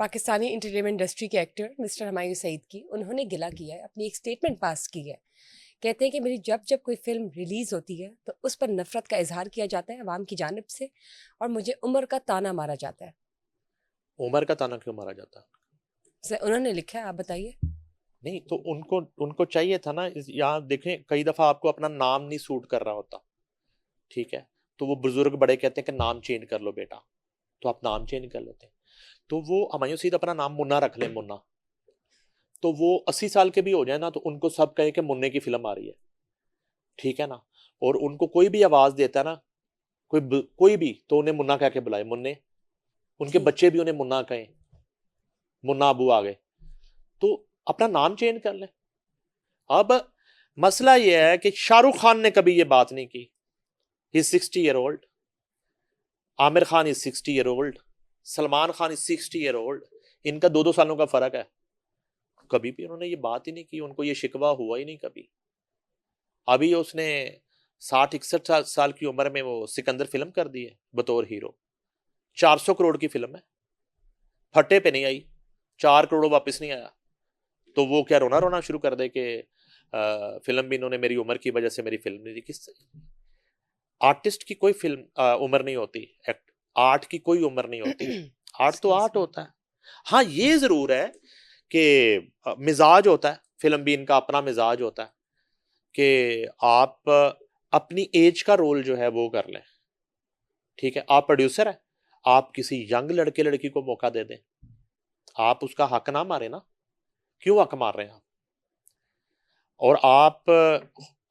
Pakistani entertainment industry के actor mister Humayun Saeed की उन्होंने गिला किया है, अपनी एक स्टेटमेंट पास की है। कहते हैं कि मेरी जब जब कोई फिल्म रिलीज होती है तो उस पर नफरत का इजहार किया जाता है अवाम की जानिब से, और मुझे उम्र का ताना मारा जाता है। उमर का ताना क्यों मारा जाता है? उन्होंने लिखा है, आप बताइए। नहीं तो उनको उनको चाहिए था ना, यहाँ देखें कई दफा आपको अपना नाम नहीं सूट कर रहा होता, ठीक है, तो वो बुजुर्ग बड़े कहते हैं कि नाम चेंज कर लो बेटा, तो आप नाम चेंज कर लेते हैं। तो वो हुमायूं सईद अपना नाम मुन्ना रख ले, मुन्ना, तो वो 80 साल के भी हो जाए ना तो उनको सब कहे कि मुन्ने की फिल्म आ रही है, ठीक है ना। और उनको कोई भी आवाज देता है ना, कोई भी, तो उन्हें मुन्ना कह के बुलाए, मुन्ने। उनके ठीक। बच्चे भी उन्हें मुन्ना कहें, मुन्ना अबू आ गए, तो अपना नाम चेंज कर ले। अब मसला यह है कि शाहरुख खान ने कभी यह बात नहीं की, ही 60 year old, Aamir Khan is 60 year old, Salman Khan is 60 year old, इनका 2-2 सालों का फर्क है। कभी भी उन्होंने ये बात ही नहीं की, उनको ये शिकवा हुआ ही नहीं कभी। अभी उसने 60-61 साल की उम्र में वो सिकंदर फिल्म कर दी है बतौर हीरो, 400 करोड़ की फिल्म है, फटे पे नहीं आई, 4 करोड़ वापस नहीं आया, तो वो क्या रोना रोना शुरू कर दे कि फिल्म भी इन्होंने मेरी उम्र की वजह से मेरी फिल्म नहीं दी? किस आर्टिस्ट की कोई फिल्म उम्र नहीं होती, एक्ट आर्ट की कोई उम्र नहीं होती, आर्ट तो आर्ट होता है। हाँ ये जरूर है कि मिजाज होता है, फिल्म भी इनका अपना मिजाज होता है कि आप अपनी एज का रोल जो है वो कर लें, ठीक है। आप प्रोड्यूसर है, आप किसी यंग लड़के लड़की को मौका दे दें, आप उसका हक ना मारे ना, क्यों हक मार रहे हैं आप? और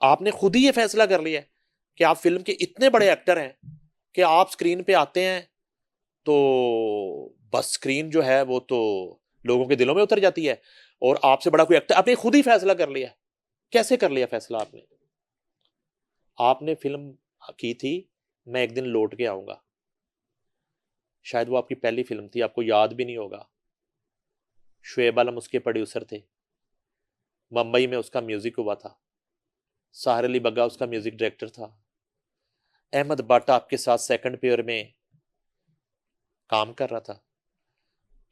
आपने खुद ही ये फैसला कर लिया है कि आप फिल्म के इतने बड़े एक्टर हैं कि आप स्क्रीन पे आते हैं तो बस स्क्रीन जो है वो तो लोगों के दिलों में उतर जाती है, और आपसे बड़ा कोई एक्टर, आपने खुद ही फैसला कर लिया। कैसे कर लिया फैसला आपने? आपने फिल्म की थी मैं एक दिन लौट के आऊंगा, शायद वो आपकी पहली फिल्म थी, आपको याद भी नहीं होगा। शुएब आलम उसके प्रोड्यूसर थे, मुंबई में उसका म्यूजिक हुआ था, साहिर अली बग्गा उसका म्यूजिक डायरेक्टर था, अहमद बट आपके साथ सेकंड पेयर में काम कर रहा था,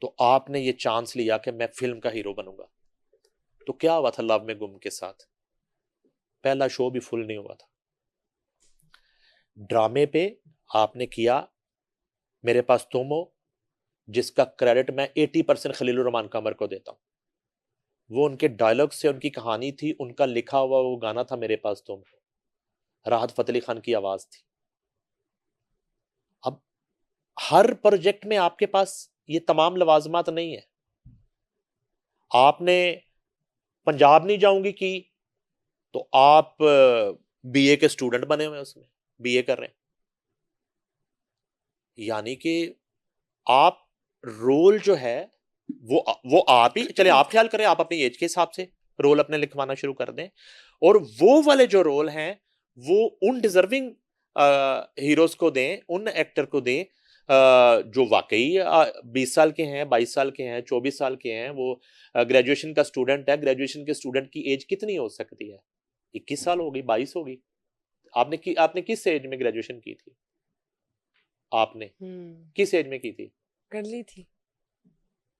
तो आपने ये चांस लिया कि मैं फिल्म का हीरो बनूंगा। तो क्या हुआ था लव में गुम के साथ? पहला शो भी फुल नहीं हुआ था। ड्रामे पे आपने किया मेरे पास तुम हो, जिसका क्रेडिट मैं 80% खलीलुर रहमान कमर को देता हूं। वो उनके डायलॉग से उनकी कहानी थी, उनका लिखा हुआ वो गाना था मेरे पास तुम हो, राहत फतेह अली खान की आवाज थी। अब हर प्रोजेक्ट में आपके पास ये तमाम लवाजमात नहीं है। आपने पंजाब नहीं जाऊंगी की, तो आप बीए के स्टूडेंट बने हुए हैं, उसमें बीए कर रहे हैं, यानी कि आप रोल जो है वो आप ही चले, आप ख्याल करें, आप अपनी एज के हिसाब से रोल अपने लिखवाना शुरू कर दें, और वो वाले जो रोल हैं वो उन डिजर्विंग हीरोज को दें, उन एक्टर को दें जो वाकई 20 साल के हैं, 22 साल के हैं, 24 साल के हैं। वो ग्रेजुएशन का स्टूडेंट है, ग्रेजुएशन के स्टूडेंट की एज कितनी हो सकती है? 21 साल होगी, 22 होगी। आपने किस एज में ग्रेजुएशन की थी? आपने किस एज में की थी? कर ली थी।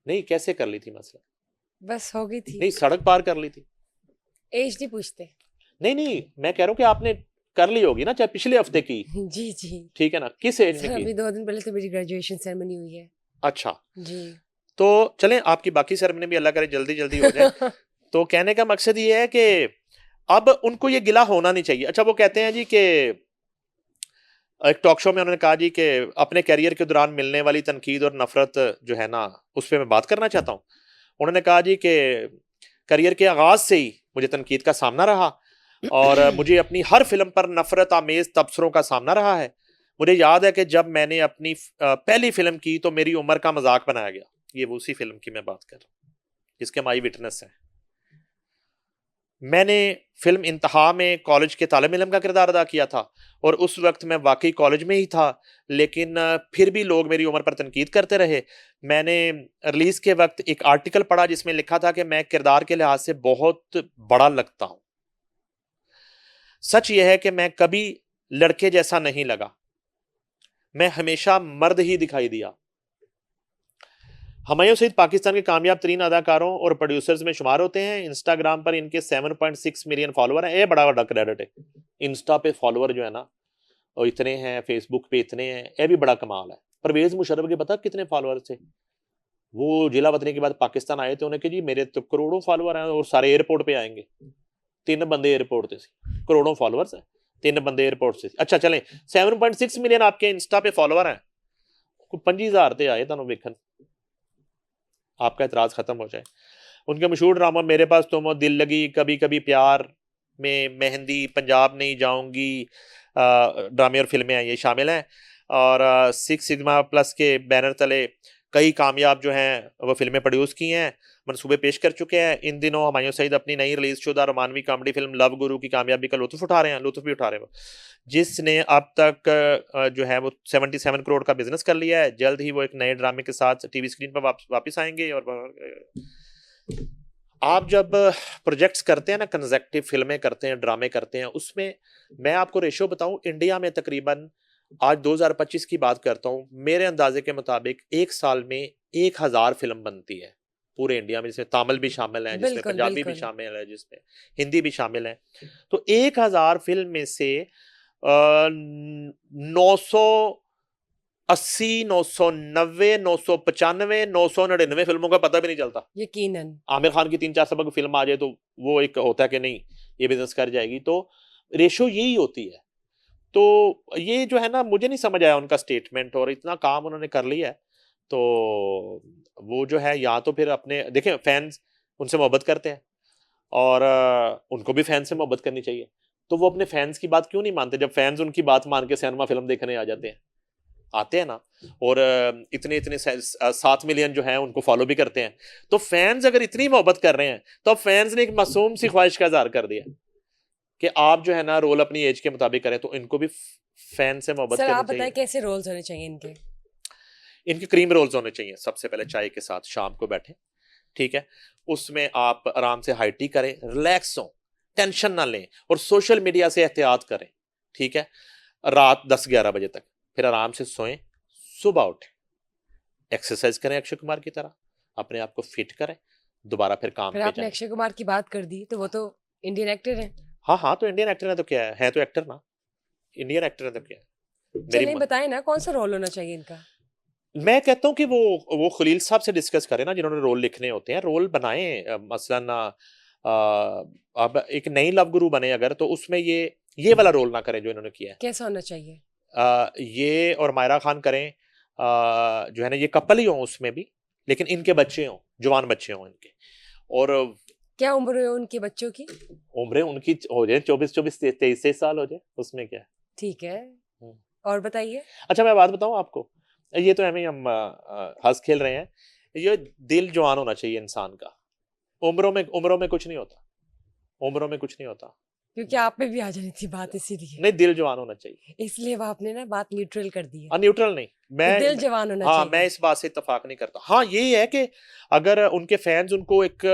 नहीं, कैसे कर ली थी मसला? बस हो गई थी। नहीं, सड़क पार कर ली थी? एज नहीं पूछते। नहीं नहीं, मैं कह रहा हूं कि आपने कर ली होगी ना, चाहे पिछले हफ्ते की, जी जी। ठीक है ना, किस एज में सर की? अभी 2 दिन पहले तो मेरी ग्रेजुएशन सेरेमनी हुई है। अच्छा, जी। तो चलें, आपकी बाकी सेरेमनी भी अल्लाह करे जल्दी जल्दी हो जाए। तो कहने का मकसद ये है कि अब उनको ये गिला होना नहीं चाहिए। अच्छा, वो कहते हैं जी कि एक टॉक शो में उन्होंने कहा जी कि अपने कैरियर के दौरान मिलने वाली तनकीद और नफरत जो है ना, उस पर मैं बात करना चाहता हूँ। उन्होंने कहा जी कि करियर के आगाज से ही मुझे तनकीद का सामना रहा, और मुझे अपनी हर फिल्म पर नफरत आमेज तबसरों का सामना रहा है। मुझे याद है कि जब मैंने अपनी पहली फिल्म की तो मेरी उम्र का मजाक बनाया गया। ये वो उसी फिल्म की मैं बात कर रहा हूँ जिसके हम आई विटनेस हैं। मैंने फिल्म इंतहा में कॉलेज के तालिब इल्म का किरदार अदा किया था, और उस वक्त मैं वाकई कॉलेज में ही था, लेकिन फिर भी लोग मेरी उम्र पर तनकीद करते रहे। मैंने रिलीज के वक्त एक आर्टिकल पढ़ा जिसमें लिखा था कि मैं किरदार के लिहाज से बहुत बड़ा लगता हूं। सच यह है कि मैं कभी लड़के जैसा नहीं लगा, मैं हमेशा मर्द ही दिखाई दिया। हुमायूं सईद पाकिस्तान के कामयाब तरीन अदाकारों और प्रोड्यूसर्स में शुमार होते हैं। इंस्टाग्राम पर इनके 7.6 मिलियन फॉलोअर हैं। ये बड़ा बड़ा क्रेडिट है। इंस्टा पे फॉलोअर जो है ना और इतने हैं, फेसबुक पे इतने हैं, ये भी बड़ा कमाल है। परवेज मुशर्रफ के पता कितने फॉलोअर थे? वो जिला वतनी के बाद पाकिस्तान आए थे, उन्हें कि जी मेरे तो करोड़ों फॉलोअर हैं और सारे एयरपोर्ट पे आएंगे। 3 बंदे एयरपोर्ट से, करोड़ों फॉलोअर्स हैं, 3 बंदे एयरपोर्ट से। अच्छा चलें, 7.6 मिलियन आपके इंस्टा पे फॉलोअर हैं, 25,000 ते आए तुम वेखन, आपका एतराज खत्म हो जाए। उनके मशहूर ड्रामा मेरे पास तुम हो, दिल लगी, कभी कभी प्यार में, मेहंदी, पंजाब नहीं जाऊंगी, ड्रामे और फिल्में हैं ये शामिल हैं। और 6 सिग्मा प्लस के बैनर तले कई कामयाब जो हैं वो फिल्में प्रोड्यूस की हैं, मनसूबे पेश कर चुके हैं। इन दिनों हुमायूं सईद अपनी नई रिलीज शुदा रोमानवी कॉमेडी फिल्म लव गुरु की कामयाबी का लुत्फ उठा रहे हैं, लुत्फ भी उठा रहे हैं, जिसने अब तक जो है वो 77 करोड़ का बिजनेस कर लिया है। जल्द ही वो एक नए ड्रामे के साथ टीवी स्क्रीन पर वापस आएंगे। और आप जब प्रोजेक्ट्स करते हैं ना, कंसेक्टिव फिल्में करते हैं, ड्रामे करते हैं, उसमें मैं आपको रेशो बताऊं, इंडिया में तकरीबन आज 2025 की बात करता हूं, मेरे अंदाजे के मुताबिक एक साल में 1000 फिल्म बनती है पूरे इंडिया में, जिसमें तमिल भी शामिल है, जिसमें पंजाबी भी शामिल है, जिसमें हिंदी भी शामिल है। तो 1000 फिल्म में से 980, 990, 995, 999 फिल्मों का पता भी नहीं चलता। यकीनन आमिर खान की 3-4 सबक फिल्म आ जाए तो वो एक होता है कि नहीं ये बिजनेस कर जाएगी, तो रेशो यही होती है। तो ये जो है ना, मुझे नहीं समझ आया उनका स्टेटमेंट, और इतना काम उन्होंने कर लिया है तो वो जो है, या तो फिर अपने देखें, फैंस उनसे मोहब्बत करते हैं और उनको भी फैंस से मोहब्बत करनी चाहिए, तो वो अपने फैंस की बात क्यों नहीं मानते? जब फैंस उनकी बात मान के सिनेमा फिल्म देखने आ जाते हैं, आते हैं ना, और इतने इतने 7 मिलियन जो है उनको फॉलो भी करते हैं। तो फैंस अगर इतनी मोहब्बत कर रहे हैं, तो फैंस ने एक मासूम सी ख्वाहिश का इजहार कर दिया कि आप जो है ना रोल अपनी एज के मुताबिक करें, तो इनको भी फैन से मोहब्बत सर करनी आप बताएं चाहिए। कैसे रोल्स होने चाहिए इनके? इनके क्रीम रोल्स होने चाहिए। सबसे पहले चाय के साथ शाम को बैठे, ठीक है, उसमें आप आराम से हाई टी करें, रिलैक्स हो, टेंशन ना लें, और सोशल मीडिया से एहतियात करें, ठीक है, रात 10-11 बजे तक, फिर आराम से सोएं, सुबह उठें, एक्सरसाइज करें अक्षय कुमार की तरह, अपने आप को फिट करें, दोबारा फिर काम फिर पे आपने जाएं। अक्षय कुमार की बात कर दी, तो वो तो इंडियन एक्टर हैं। हाँ हाँ, तो इंडियन एक्टर है तो क्या है तो एक्टर ना, इंडियन एक्टर है तो क्या है। चलिए बताएं ना कौन सा रोल होना चाहिए इनका? मैं कहता हूँ कि वो खलील साहब से डिस्कस करें ना, जिन्होंने रोल लिखने होते हैं, रोल बनाएं। मसलन अब एक नई लव गुरु बने अगर, तो उसमें ये वाला रोल ना करें जो इन्होंने किया है। कैसा होना चाहिए? ये और मायरा खान करें, जो है ना, ये कपल ही हो उसमें भी, लेकिन इनके बच्चे हों, जवान बच्चे हों इनके, और क्या उम्र है उनके बच्चों की? उम्रें उनकी हो जाए 24-24, 23 साल हो जाए, उसमें क्या है। ठीक है, और बताइए। अच्छा मैं बात बताऊं आपको, ये तो हमें हम हंस खेल रहे हैं, ये दिल जवान होना चाहिए इंसान का। उम्रों में कुछ नहीं होता, उम्रों में कुछ नहीं होता। क्योंकि आप पे भी आ जानी थी बात, इसीलिए नहीं, दिल जवान होना चाहिए। इसलिए वो आपने ना बात न्यूट्रल कर दी है। न्यूट्रल नहीं, तो दिल जवान होना हाँ, चाहिए। मैं इस बात से इत्तेफाक नहीं करता। हाँ ये है कि अगर उनके फैंस उनको एक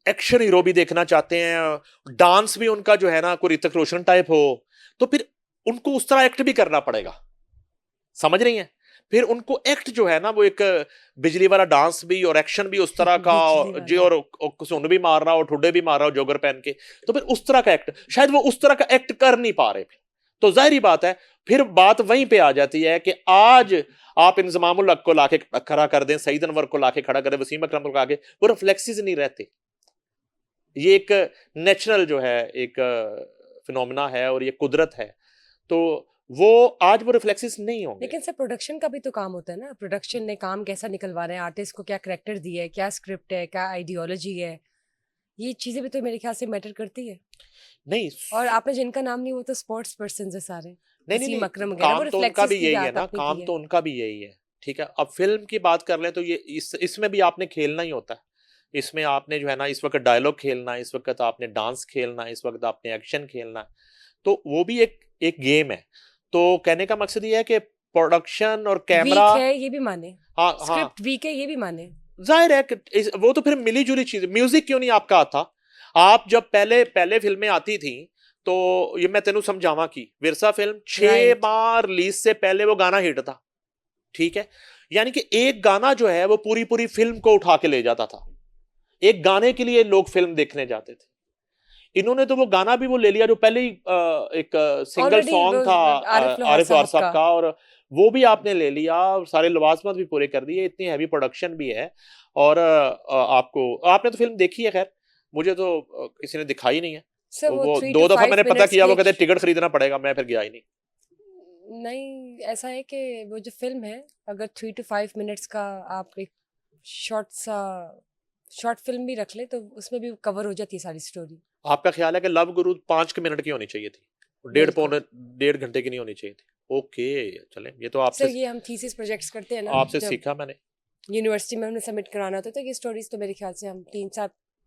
एक्शन हीरो भी देखना चाहते हैं, डांस भी उनका जो है ना कोई ऋतिक रोशन टाइप हो, तो फिर उनको उस तरह एक्ट भी करना पड़ेगा, समझ रही हैं? फिर उनको एक्ट जो है ना वो एक बिजली वाला डांस भी और एक्शन भी उस तरह का, जी, और सुन भी मार रहा हो, ठुड्डे भी मार रहा हो जोगर पहन के, तो फिर उस तरह का एक्ट, शायद वो उस तरह का एक्ट कर नहीं पा रहे। फिर तो जाहिर बात है, फिर बात वहीं पे आ जाती है कि आज आप इंजमामुल हक को लाके खड़ा कर दें, सईद अनवर को लाके खड़ा कर दें, वसीम अकरम को लाके, वो रिफ्लेक्सेस नहीं रहते। ये एक नेचुरल जो है एक फिनोमिना है और ये कुदरत है, तो वो आज वो रिफ्लेक्सेस नहीं होंगे। लेकिन सर प्रोडक्शन का भी तो काम होता है ना, प्रोडक्शन ने काम कैसा निकलवा रहे हैं, आर्टिस्ट को क्या करैक्टर दिया है, क्या स्क्रिप्ट है, क्या आइडियोलॉजी है, ये चीजें भी तो मेरे ख्याल से मैटर करती है। नहीं, और आपने जिनका नाम नहीं, वो तो स्पोर्ट्स पर्सन है सारे, नहीं, अकरम वगैरह, वो काम तो उनका भी रिफ्लेक्सेस की यही है बात ना, आपने काम की है। तो उनका भी यही है, ठीक है। अब फिल्म की बात कर लें तो ये इसमें भी आपने खेलना ही होता है। इसमें आपने जो है ना इस वक्त डायलॉग खेलना है, इस वक्त आपने डांस खेलना है, इस वक्त आपने एक्शन खेलना है, तो वो भी एक गेम है। तो कहने का मकसद ये है कि प्रोडक्शन और कैमरा वीक है ये भी माने, हाँ हाँ, स्क्रिप्ट वीक है ये भी माने, जाहिर है कि वो तो फिर मिली जुली चीज। म्यूजिक क्यों नहीं आपका आता? आप जब पहले फिल्में आती थी, तो ये मैं तेनू समझावा की, विरसा फिल्म 6 बार रिलीज से पहले वो गाना हिट था, ठीक है। यानी कि एक गाना जो है वो पूरी पूरी फिल्म को उठा के ले जाता था। एक गाने के लिए लोग फिल्म देखने जाते थे। इन्होंने तो वो गाना भी वो ले लिया जो पहले ही एक सिंगल ऑलरेडी सॉन्ग था आरिफ लोहार आरिफ लोहार साहब साहब का। का, और वो भी आपने ले लिया, सारे लवाजमत भी पूरे कर दिए, इतनी हैवी प्रोडक्शन भी है। और आपने तो फिल्म देखी है, खैर मुझे तो किसी ने दिखाई नहीं है। सर वो वो 3 दो to दफा 5 मैंने पता मिनट्स किया, की वो एक कहते टिकट खरीदना पड़ेगा, मैं फिर गया ही नहीं। नहीं, ऐसा है कि वो जो फिल्म है, अगर 3 to 5 मिनट्स का आप एक शॉर्ट फिल्म भी रख ले तो उसमें भी कवर हो जाती है सारी स्टोरी। आपका ख्याल है कि लव गुरु 5 मिनट की होनी चाहिए थी, बिल्कुल। 1.5 घंटे की नहीं होनी चाहिए थी? ओके, चलें, ये तो सर आपसे ये हम थीसिस प्रोजेक्ट्स करते हैं ना, आपसे जब सीखा मैंने। यूनिवर्सिटी में हमने सबमिट कराना होता है, तो ये स्टोरीज तो मेरे ख्याल से हम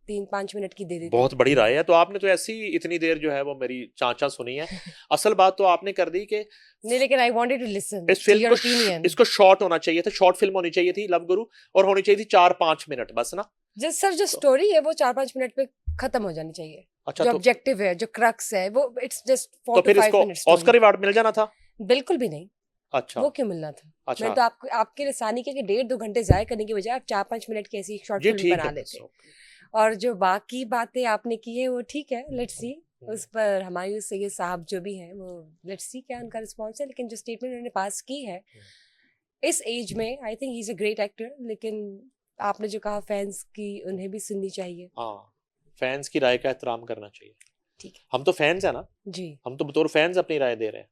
3-5 मिनट की दे देते बहुत थे। बड़ी राय है। तो आपने तो ऐसी इतनी देर जो है वो मेरी चाचा सुनी है। असल बात तो आपने कर दी कि नहीं, लेकिन आई वांटेड टू लिसन इस टू फिल्म योर को ओपिनियन। इसको शॉर्ट होना चाहिए था, शॉर्ट फिल्म होनी चाहिए थी लव गुरु, और होनी चाहिए थी 4-5 मिनट बस ना। जस्ट सर जो तो स्टोरी है वो 4-5 मिनट पे खत्म हो जानी चाहिए। अच्छा, जो तो ऑब्जेक्टिव है, जो क्रक्स है, वो इट्स जस्ट 4 तो to फिर 5 इसको मिनट ऑस्कर स्टोरी। अवार्ड मिल जाना था। बिल्कुल भी नहीं। अच्छा वो क्यों मिलना था? अच्छा, मैंने तो आपके लिए आसानी की कि 1.5-2 घंटे ज़ाया करने की बजाय आप 4-5 मिनट की ऐसी शॉर्ट जी फिल्म ठीक बना है बस, लेते। ओके। और जो बाकी बातें आपने की है वो ठीक है, लेट्स सी। हम्म, उस पर हुमायूं सैयद साहब जो भी हैं, वो लेट्स सी क्या उनका रिस्पॉन्स है। लेकिन जो स्टेटमेंट उन्होंने पास की है इस एज में, I think he is a great actor. लेकिन आपने जो कहा फैंस की, उन्हें भी सुननी चाहिए। हाँ, फैंस की राय का एहतराम करना चाहिए। ठीक है हम तो फैंस है ना, जी। हम तो बतौर फैंस अपनी राय दे रहे हैं।